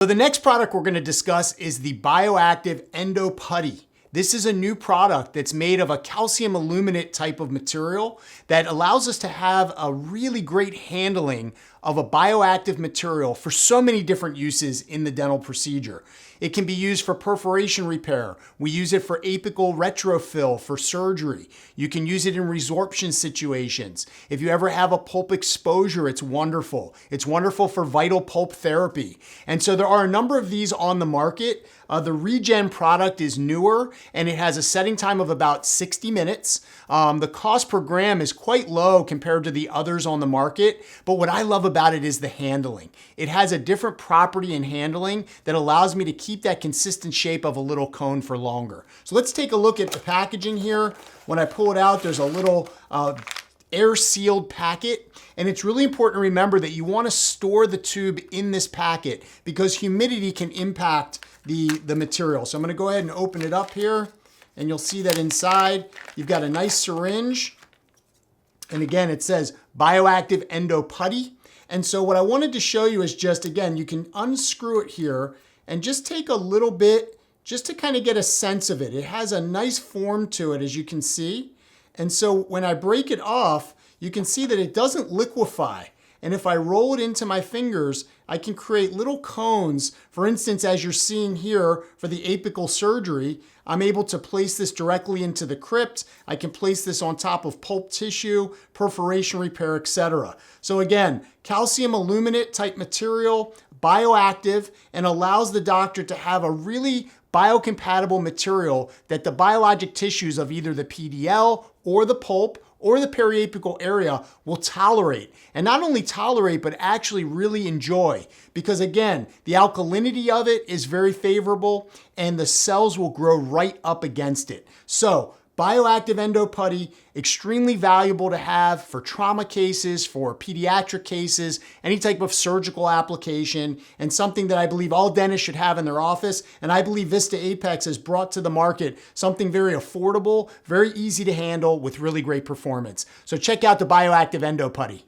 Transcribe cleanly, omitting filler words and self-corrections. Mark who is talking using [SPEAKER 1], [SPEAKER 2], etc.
[SPEAKER 1] So the next product we're going to discuss is the Bioactive EndoPutty. This is a new product that's made of a calcium aluminate type of material that allows us to have a really great handling of a bioactive material for so many different uses in the dental procedure. It can be used for perforation repair. We use it for apical retrofill for surgery. You can use it in resorption situations. If you ever have a pulp exposure, it's wonderful. It's wonderful for vital pulp therapy. And so there are a number of these on the market. The Regen product is newer and it has a setting time of about 60 minutes. The cost per gram is quite low compared to the others on the market, but what I love about it is the handling. It has a different property in handling that allows me to keep that consistent shape of a little cone for longer. So let's take a look at the packaging here. When I pull it out, there's a little air sealed packet. And it's really important to remember that you want to store the tube in this packet because humidity can impact the material. So I'm going to go ahead and open it up here and you'll see that inside you've got a nice syringe. And again, it says Bioactive EndoPutty. And so what I wanted to show you is just, again, you can unscrew it here and just take a little bit just to kind of get a sense of it. It has a nice form to it, as you can see. And so when I break it off, you can see that it doesn't liquefy. And if I roll it into my fingers, I can create little cones. For instance, as you're seeing here for the apical surgery, I'm able to place this directly into the crypt. I can place this on top of pulp tissue, perforation repair, etc. So again, calcium aluminate type material, bioactive, and allows the doctor to have a really biocompatible material that the biologic tissues of either the PDL or the pulp or the periapical area will tolerate. And not only tolerate, but actually really enjoy. Because again, the alkalinity of it is very favorable and the cells will grow right up against it. So, Bioactive EndoPutty, extremely valuable to have for trauma cases, for pediatric cases, any type of surgical application, and something that I believe all dentists should have in their office. And I believe Vista Apex has brought to the market something very affordable, very easy to handle with really great performance. So check out the Bioactive EndoPutty.